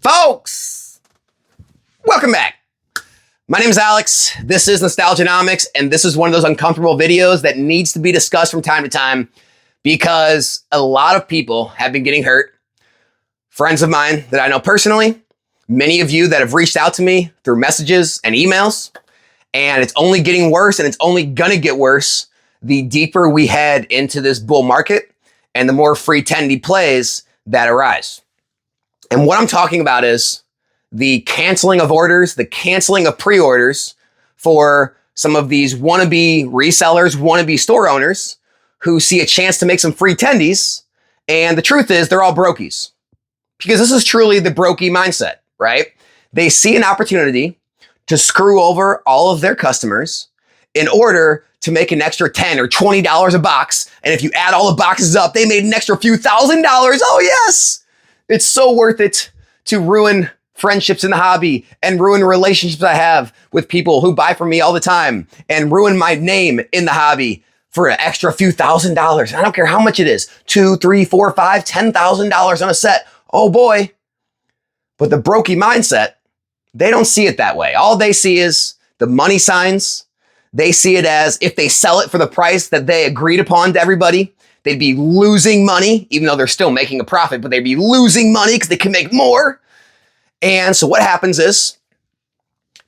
Folks, welcome back. My name is Alex. This is Nostalgianomics, and this is one of those uncomfortable videos that needs to be discussed from time to time because a lot of people have been getting hurt. Friends of mine that I know personally, many of you that have reached out to me through messages and emails, and it's only getting worse, and it's only gonna get worse the deeper we head into this bull market and the more free tendy plays that arise. And what I'm talking about is the canceling of orders, the canceling of pre-orders for some of these wannabe resellers, wannabe store owners who see a chance to make some free tendies. And the truth is they're all brokies, because this is truly the brokey mindset, right? They see an opportunity to screw over all of their customers in order to make an extra $10 or $20 a box. And if you add all the boxes up, they made an extra few $1,000s. Oh yes, it's so worth it to ruin friendships in the hobby and ruin relationships I have with people who buy from me all the time and ruin my name in the hobby for an extra few $1,000s. I don't care how much it is, $2,000, $3,000, $4,000, $5,000, $10,000 on a set. Oh boy. But the brokey mindset, they don't see it that way. All they see is the money signs. They see it as if they sell it for the price that they agreed upon to everybody, they'd be losing money, even though they're still making a profit, but they'd be losing money because they can make more. And so what happens is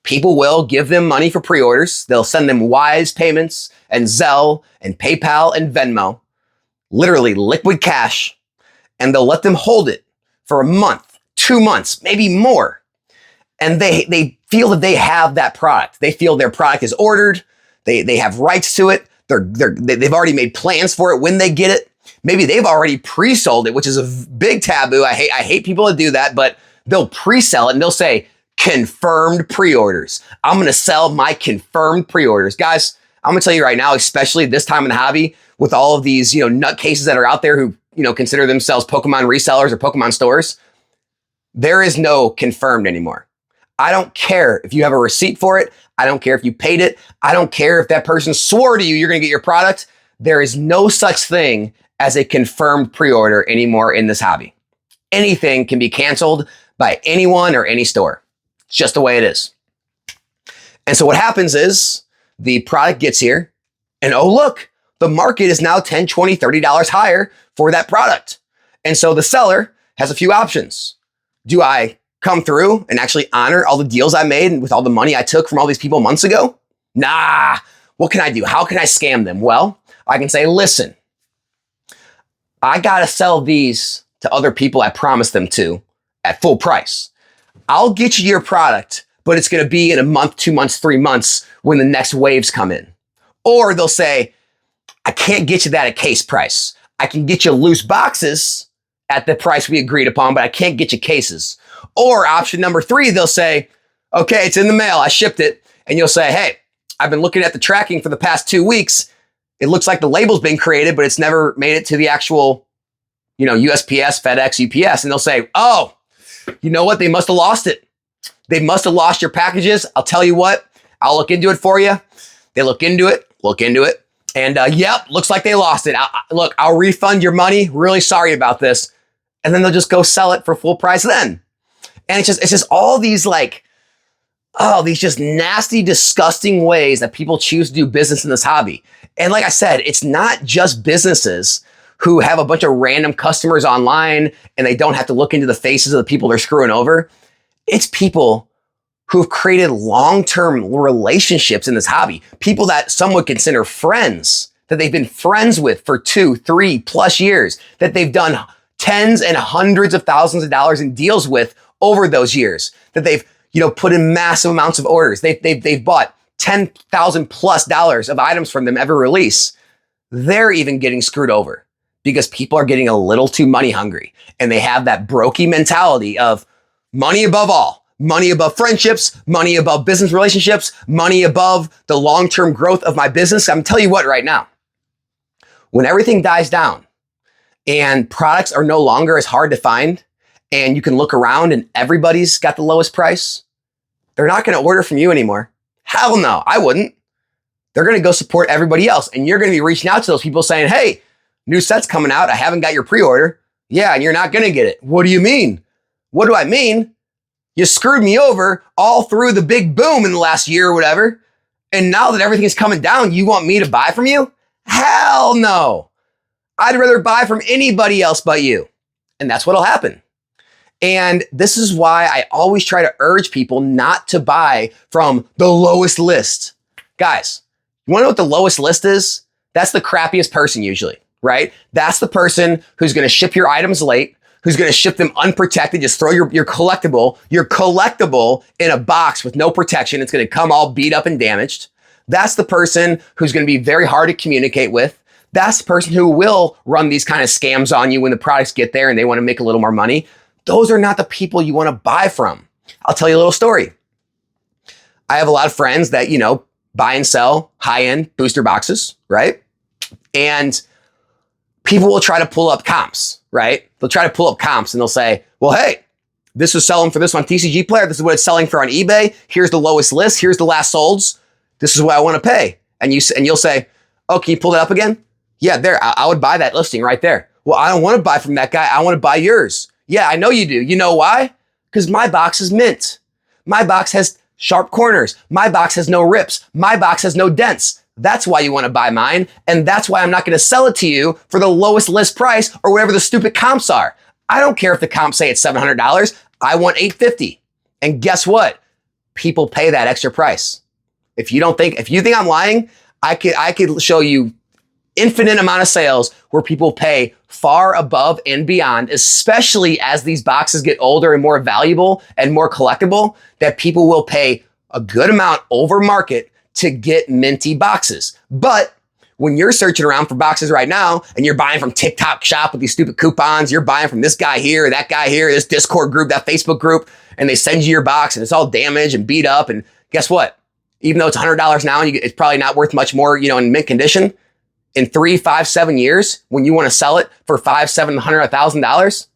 people will give them money for pre-orders. They'll send them Wise payments and Zelle and PayPal and Venmo, literally liquid cash, and they'll let them hold it for a month, 2 months, maybe more. And they feel that they have that product. They feel their product is ordered. They have rights to it. They've already made plans for it when they get it. Maybe they've already pre-sold it, which is a big taboo. I hate people that do that, but they'll pre-sell it and they'll say confirmed pre-orders. I'm going to sell my confirmed pre-orders. Guys, I'm going to tell you right now, especially this time in the hobby with all of these, nutcases that are out there who, consider themselves Pokemon resellers or Pokemon stores. There is no confirmed anymore. I don't care if you have a receipt for it. I don't care if you paid it. I don't care if that person swore to you you're going to get your product. There is no such thing as a confirmed pre-order anymore in this hobby. Anything can be canceled by anyone or any store. It's just the way it is. And so what happens is the product gets here and oh, look, the market is now $10, $20, $30 higher for that product. And so the seller has a few options. Do I come through and actually honor all the deals I made with all the money I took from all these people months ago? Nah, what can I do? How can I scam them? Well, I can say, listen, I got to sell these to other people I promised them to at full price. I'll get you your product, but it's going to be in a month, 2 months, 3 months when the next waves come in. Or they'll say, I can't get you that at case price. I can get you loose boxes at the price we agreed upon, but I can't get you cases. Or option number 3, they'll say, okay, it's in the mail. I shipped it. And you'll say, hey, I've been looking at the tracking for the past 2 weeks. It looks like the label's been created, but it's never made it to the actual, USPS, FedEx, UPS. And they'll say, oh, you know what? They must have lost it. They must have lost your packages. I'll tell you what, I'll look into it for you. They look into it. And yep, looks like they lost it. I'll refund your money. Really sorry about this. And then they'll just go sell it for full price then. And it's just all these these just nasty, disgusting ways that people choose to do business in this hobby. And like I said, it's not just businesses who have a bunch of random customers online and they don't have to look into the faces of the people they're screwing over. It's people who've created long-term relationships in this hobby. People that some would consider friends, that they've been friends with for 2, 3+ years, that they've done tens and hundreds of thousands of dollars in deals with over those years, that they've, put in massive amounts of orders. They've bought $10,000+ of items from them every release. They're even getting screwed over because people are getting a little too money hungry and they have that brokey mentality of money above all, money above friendships, money above business relationships, money above the long-term growth of my business. I'm telling you what right now, when everything dies down and products are no longer as hard to find and you can look around and everybody's got the lowest price, they're not going to order from you anymore. Hell no, I wouldn't. They're going to go support everybody else. And you're going to be reaching out to those people saying, hey, new set's coming out. I haven't got your pre-order. Yeah, and you're not going to get it. What do you mean? What do I mean? You screwed me over all through the big boom in the last year or whatever. And now that everything is coming down, you want me to buy from you? Hell no. I'd rather buy from anybody else but you. And that's what'll happen. And this is why I always try to urge people not to buy from the lowest list. Guys, you want to know what the lowest list is? That's the crappiest person usually, right? That's the person who's going to ship your items late, who's going to ship them unprotected. Just throw your collectible in a box with no protection. It's going to come all beat up and damaged. That's the person who's going to be very hard to communicate with. That's the person who will run these kind of scams on you when the products get there and they want to make a little more money. Those are not the people you want to buy from. I'll tell you a little story. I have a lot of friends that, buy and sell high-end booster boxes, right? And people will try to pull up comps, right? They'll try to pull up comps and they'll say, well, hey, this is selling for this on TCG Player. This is what it's selling for on eBay. Here's the lowest list. Here's the last solds. This is what I want to pay. And you'll say, oh, can you pull it up again? Yeah, there. I would buy that listing right there. Well, I don't want to buy from that guy. I want to buy yours. Yeah, I know you do. You know why? Because my box is mint. My box has sharp corners. My box has no rips. My box has no dents. That's why you want to buy mine. And that's why I'm not going to sell it to you for the lowest list price or whatever the stupid comps are. I don't care if the comps say it's $700. I want $850. And guess what? People pay that extra price. If you think I'm lying, I could show you infinite amount of sales where people pay far above and beyond, especially as these boxes get older and more valuable and more collectible, that people will pay a good amount over market to get minty boxes. But when you're searching around for boxes right now and you're buying from TikTok shop with these stupid coupons, you're buying from this guy here, that guy here, this Discord group, that Facebook group, and they send you your box and it's all damaged and beat up. And guess what? Even though it's $100 now, and it's probably not worth much more, in mint condition. In 3, 5, 7 years, when you want to sell it for $500, $700, $1,000,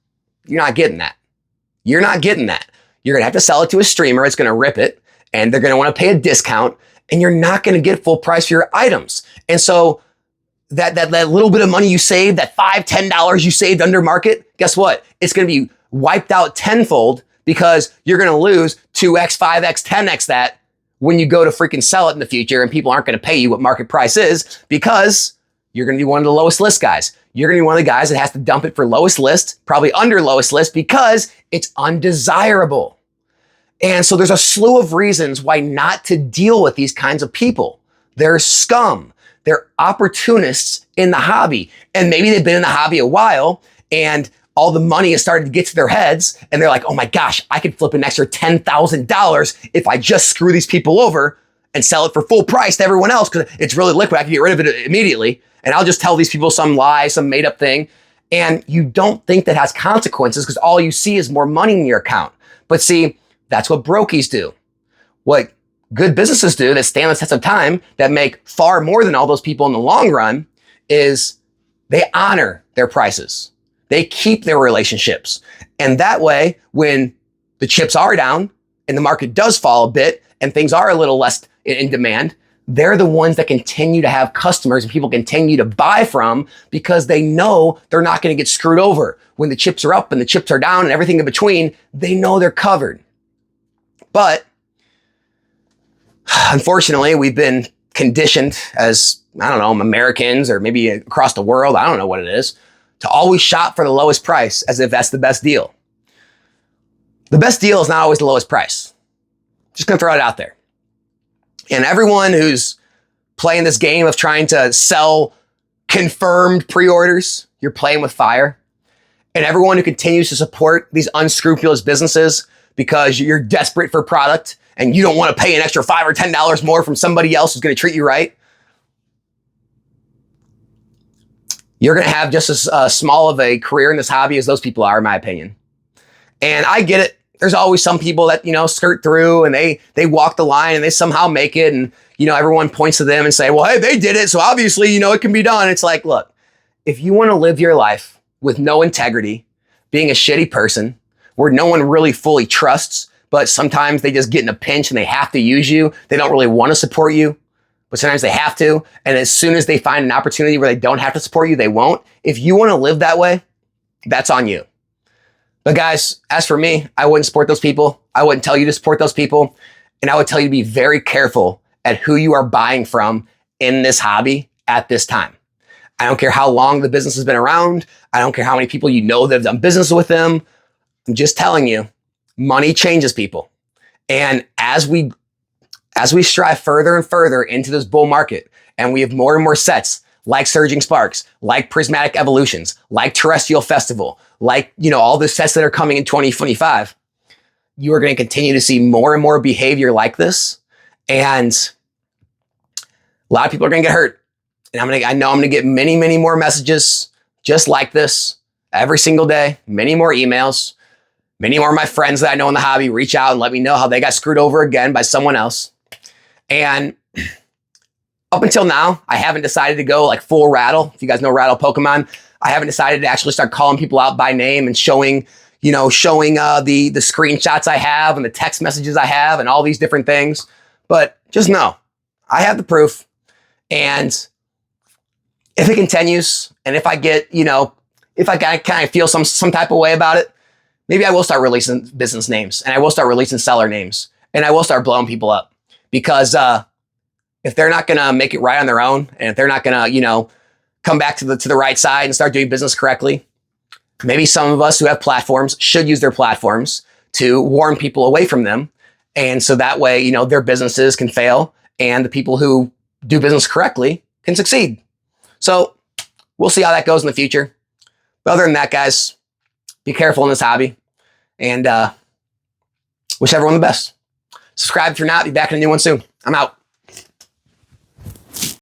you're not getting that. You're not getting that. You're going to have to sell it to a streamer. It's going to rip it and they're going to want to pay a discount and you're not going to get full price for your items. And so that little bit of money you saved, that $5, $10 you saved under market, guess what? It's going to be wiped out tenfold because you're going to lose 2x, 5x, 10x that when you go to freaking sell it in the future and people aren't going to pay you what market price is because you're going to be one of the lowest list guys. You're going to be one of the guys that has to dump it for lowest list, probably under lowest list because it's undesirable. And so there's a slew of reasons why not to deal with these kinds of people. They're scum. They're opportunists in the hobby. And maybe they've been in the hobby a while and all the money has started to get to their heads and they're like, oh my gosh, I could flip an extra $10,000 if I just screw these people over and sell it for full price to everyone else because it's really liquid. I can get rid of it immediately. And I'll just tell these people some lie, some made up thing. And you don't think that has consequences because all you see is more money in your account. But see, that's what brokies do. What good businesses do that stand the test of time, that make far more than all those people in the long run, is they honor their prices. They keep their relationships. And that way, when the chips are down and the market does fall a bit and things are a little less in demand, they're the ones that continue to have customers and people continue to buy from because they know they're not going to get screwed over. When the chips are up and the chips are down and everything in between, they know they're covered. But unfortunately, we've been conditioned as, Americans or maybe across the world, I don't know what it is, to always shop for the lowest price as if that's the best deal. The best deal is not always the lowest price. Just gonna throw it out there. And everyone who's playing this game of trying to sell confirmed pre-orders, you're playing with fire. And everyone who continues to support these unscrupulous businesses because you're desperate for product and you don't want to pay an extra $5 or $10 more from somebody else who's going to treat you right, you're going to have just as small of a career in this hobby as those people are, in my opinion. And I get it. There's always some people that, skirt through and they walk the line and they somehow make it. And, everyone points to them and say, well, hey, they did it. So obviously, it can be done. It's like, look, if you want to live your life with no integrity, being a shitty person where no one really fully trusts, but sometimes they just get in a pinch and they have to use you. They don't really want to support you, but sometimes they have to. And as soon as they find an opportunity where they don't have to support you, they won't. If you want to live that way, that's on you. But guys, as for me, I wouldn't support those people. I wouldn't tell you to support those people. And I would tell you to be very careful at who you are buying from in this hobby at this time. I don't care how long the business has been around. I don't care how many people you know that have done business with them. I'm just telling you, money changes people. And as we strive further and further into this bull market, and we have more and more sets like Surging Sparks, like Prismatic Evolutions, like Terrestrial Festival, like, all the sets that are coming in 2025, you are going to continue to see more and more behavior like this. And a lot of people are going to get hurt. And I know I'm going to get many, many more messages just like this every single day, many more emails, many more of my friends that I know in the hobby reach out and let me know how they got screwed over again by someone else. And up until now, I haven't decided to go like full rattle. If you guys know Rattle Pokemon, I haven't decided to actually start calling people out by name and showing the screenshots I have and the text messages I have and all these different things. But just know, I have the proof. And if it continues, and if I get, if I kind of feel some type of way about it, maybe I will start releasing business names, and I will start releasing seller names, and I will start blowing people up. Because if they're not going to make it right on their own, and if they're not going to, come back to the right side and start doing business correctly, maybe some of us who have platforms should use their platforms to warn people away from them. And so that way, their businesses can fail and the people who do business correctly can succeed. So we'll see how that goes in the future. But other than that, guys, be careful in this hobby, and wish everyone the best. Subscribe if you're not. Be back in a new one soon. I'm out.